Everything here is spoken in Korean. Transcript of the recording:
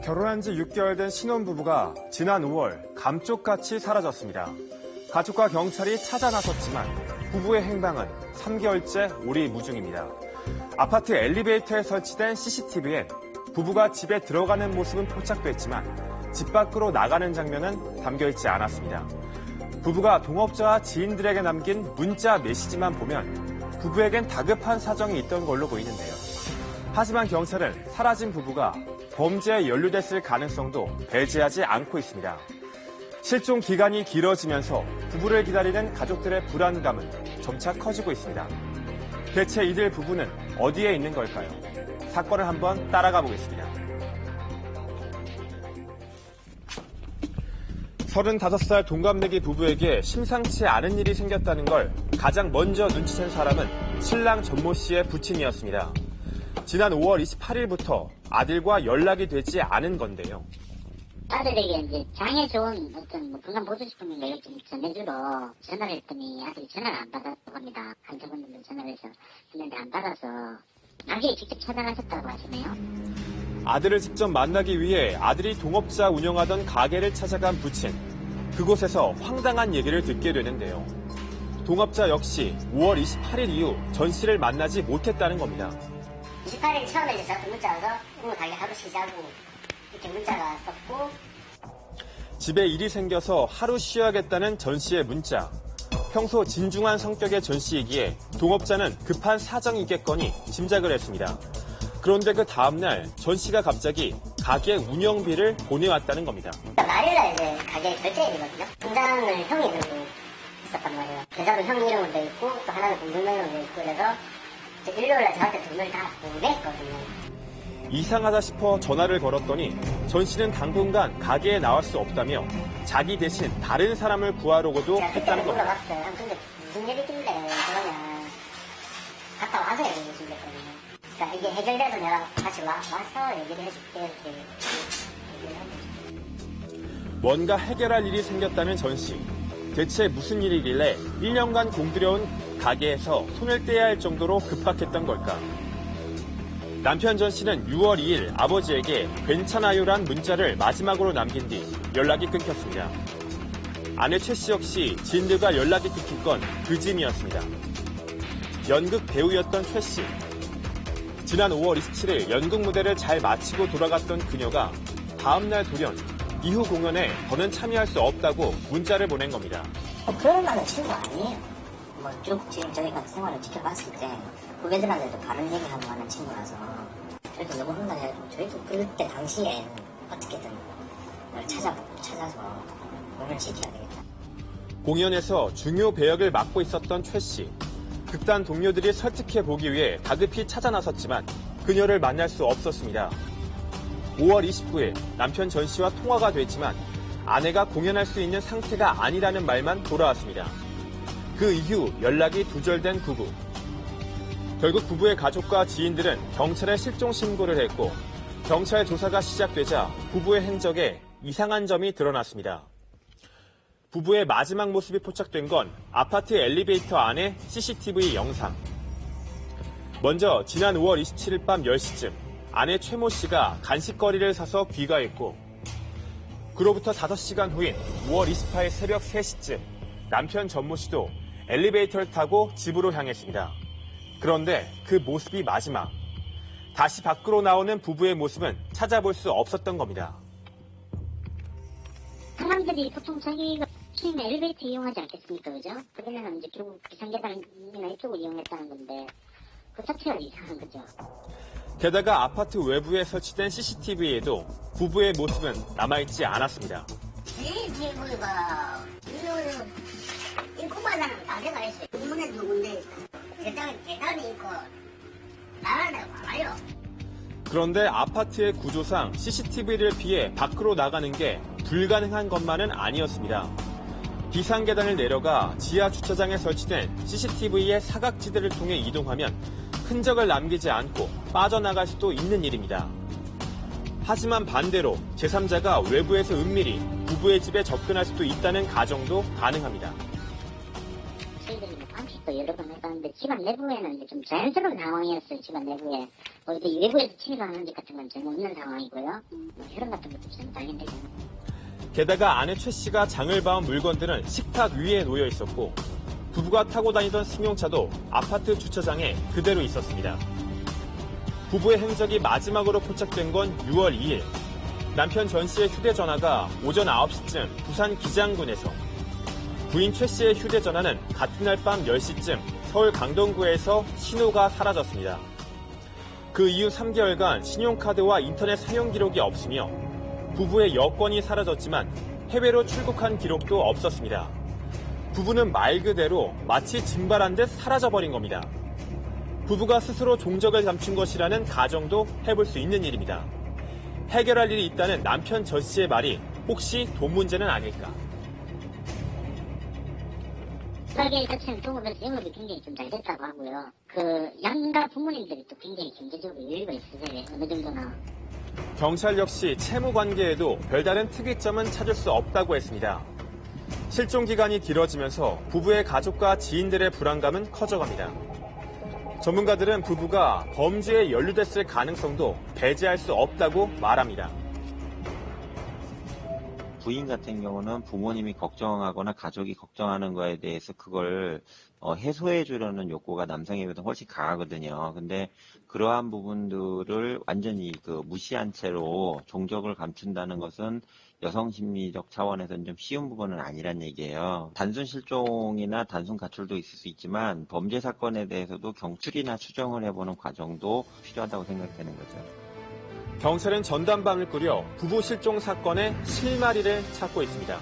결혼한 지 6개월 된 신혼부부가 지난 5월 감쪽같이 사라졌습니다. 가족과 경찰이 찾아 나섰지만 부부의 행방은 3개월째 오리무중입니다. 아파트 엘리베이터에 설치된 CCTV엔 부부가 집에 들어가는 모습은 포착됐지만 집 밖으로 나가는 장면은 담겨있지 않았습니다. 부부가 동업자와 지인들에게 남긴 문자 메시지만 보면 부부에겐 다급한 사정이 있던 걸로 보이는데요. 하지만 경찰은 사라진 부부가 범죄에 연루됐을 가능성도 배제하지 않고 있습니다. 실종 기간이 길어지면서 부부를 기다리는 가족들의 불안감은 점차 커지고 있습니다. 대체 이들 부부는 어디에 있는 걸까요? 사건을 한번 따라가 보겠습니다. 35살 동갑내기 부부에게 심상치 않은 일이 생겼다는 걸 가장 먼저 눈치챈 사람은 신랑 전모 씨의 부친이었습니다. 지난 5월 28일부터 아들과 연락이 되지 않은 건데요. 아들에게 이제 장에 좋은 어떤 건강 보조식품인가 이렇게 전해주러 전화를 했더니 아들이 전화를 안 받았다고 합니다. 간접원님들 전화를 해서 했는데 안 받아서 나중에 직접 찾아가셨다고 하시네요. 아들을 직접 만나기 위해 아들이 동업자 운영하던 가게를 찾아간 부친. 그곳에서 황당한 얘기를 듣게 되는데요. 동업자 역시 5월 28일 이후 전 씨를 만나지 못했다는 겁니다. 28일 처음에 이제 저한테 문자 와서 오늘 가게 하루 쉬자고 이렇게 문자가 왔었고, 집에 일이 생겨서 하루 쉬어야겠다는 전 씨의 문자. 평소 진중한 성격의 전 씨이기에 동업자는 급한 사정이 있겠거니 짐작을 했습니다. 그런데 그 다음날 전 씨가 갑자기 가게 운영비를 보내왔다는 겁니다. 날일날 이제 가게 결제일이거든요. 통장을 형이 들고 있었단 말이에요. 계좌도 형 이름으로 돼 있고 또 하나는 공동 이름으로 돼 있고, 그래서 일요일날 저한테 돈을 다 보냈거든요. 이상하다 싶어 전화를 걸었더니 전 씨는 당분간 가게에 나올 수 없다며 자기 대신 다른 사람을 구하려고도 했다는 겁니다. 물어봤어요. 근데 무슨 일이 있길래 그러냐. 갔다 와서 얘기해 주겠거든요. 그러니까 이게 해결돼서 내가 다시 와서 얘기를 해줄게 이렇게 얘기를 하고. 뭔가 해결할 일이 생겼다는 전 씨. 대체 무슨 일이길래 1년간 공들여온 가게에서 손을 떼야 할 정도로 급박했던 걸까? 남편 전 씨는 6월 2일 아버지에게 괜찮아요란 문자를 마지막으로 남긴 뒤 연락이 끊겼습니다. 아내 최 씨 역시 지인들과 연락이 끊긴 건 그짐이었습니다. 연극 배우였던 최 씨. 지난 5월 27일 연극 무대를 잘 마치고 돌아갔던 그녀가 다음날 돌연 이후 공연에 더는 참여할 수 없다고 문자를 보낸 겁니다. 그럴 만한 친구 아니에요. 쭉 지금 저희가 생활을 지켜봤을 때 후배들한테도 바른 얘기하고 하는 친구라서 저희도 너무 혼나가지고 저희도 그때 당시에 어떻게든 찾아서 공연을 지켜야 되겠다. 공연에서 중요 배역을 맡고 있었던 최 씨. 극단 동료들이 설득해보기 위해 다급히 찾아 나섰지만 그녀를 만날 수 없었습니다. 5월 29일 남편 전 씨와 통화가 됐지만 아내가 공연할 수 있는 상태가 아니라는 말만 돌아왔습니다. 그 이후 연락이 두절된 부부. 결국 부부의 가족과 지인들은 경찰에 실종 신고를 했고 경찰 조사가 시작되자 부부의 행적에 이상한 점이 드러났습니다. 부부의 마지막 모습이 포착된 건 아파트 엘리베이터 안의 CCTV 영상. 먼저 지난 5월 27일 밤 10시쯤 아내 최모 씨가 간식거리를 사서 귀가했고 그로부터 5시간 후인 5월 28일 새벽 3시쯤 남편 전모 씨도 엘리베이터를 타고 집으로 향했습니다. 그런데 그 모습이 마지막. 다시 밖으로 나오는 부부의 모습은 찾아볼 수 없었던 겁니다. 사람들이 보통 자기가 키는 엘리베이터 이용하지 않겠습니까, 그죠? 그러면 이제 결국 비상계단이나 이쪽을 이용했다는 건데 그 자체가 이상한 거죠. 게다가 아파트 외부에 설치된 CCTV에도 부부의 모습은 남아있지 않았습니다. 제일 뒤에 보니까 이거는 인코바다는 다 돼가 있어요. 문에 누군데 계단이 있고 나가는 데가 많아요. 그런데 아파트의 구조상 CCTV를 피해 밖으로 나가는 게 불가능한 것만은 아니었습니다. 비상계단을 내려가 지하 주차장에 설치된 CCTV의 사각지대를 통해 이동하면 흔적을 남기지 않고 빠져나갈 수도 있는 일입니다. 하지만 반대로 제3자가 외부에서 은밀히 부부의 집에 접근할 수도 있다는 가정도 가능합니다. 저희들이 밤새도 여러 번 해봤는데 근데 집안 내부에는 이제 좀 자연스러운 상황이었어요. 집안 내부에. 이제 외부에서 침입을 하는 것 같은 건 전혀 없는 상황이고요. 혈흔 같은 것도 전혀 발견되지 않았고. 게다가 아내 최 씨가 장을 봐온 물건들은 식탁 위에 놓여 있었고 부부가 타고 다니던 승용차도 아파트 주차장에 그대로 있었습니다. 부부의 행적이 마지막으로 포착된 건 6월 2일. 남편 전 씨의 휴대전화가 오전 9시쯤 부산 기장군에서, 부인 최 씨의 휴대전화는 같은 날 밤 10시쯤 서울 강동구에서 신호가 사라졌습니다. 그 이후 3개월간 신용카드와 인터넷 사용 기록이 없으며 부부의 여권이 사라졌지만 해외로 출국한 기록도 없었습니다. 부부는 말 그대로 마치 증발한 듯 사라져버린 겁니다. 부부가 스스로 종적을 감춘 것이라는 가정도 해볼 수 있는 일입니다. 해결할 일이 있다는 남편 전 씨의 말이 혹시 돈 문제는 아닐까? 가게 자체는 동업에서 영업이 굉장히 좀 잘 됐다고 하고요. 양가 부모님들이 또 굉장히 경제적으로 여유가 있으세요. 어느 정도나. 경찰 역시 채무 관계에도 별다른 특이점은 찾을 수 없다고 했습니다. 실종 기간이 길어지면서 부부의 가족과 지인들의 불안감은 커져갑니다. 전문가들은 부부가 범죄에 연루됐을 가능성도 배제할 수 없다고 말합니다. 부인 같은 경우는 부모님이 걱정하거나 가족이 걱정하는 거에 대해서 그걸 해소해 주려는 욕구가 남성에 비해서 훨씬 강하거든요. 근데 그러한 부분들을 완전히 무시한 채로 종적을 감춘다는 것은 여성 심리적 차원에서는 좀 쉬운 부분은 아니란 얘기예요. 단순 실종이나 단순 가출도 있을 수 있지만 범죄 사건에 대해서도 경추리나 추정을 해보는 과정도 필요하다고 생각되는 거죠. 경찰은 전담반을 꾸려 부부 실종 사건의 실마리를 찾고 있습니다.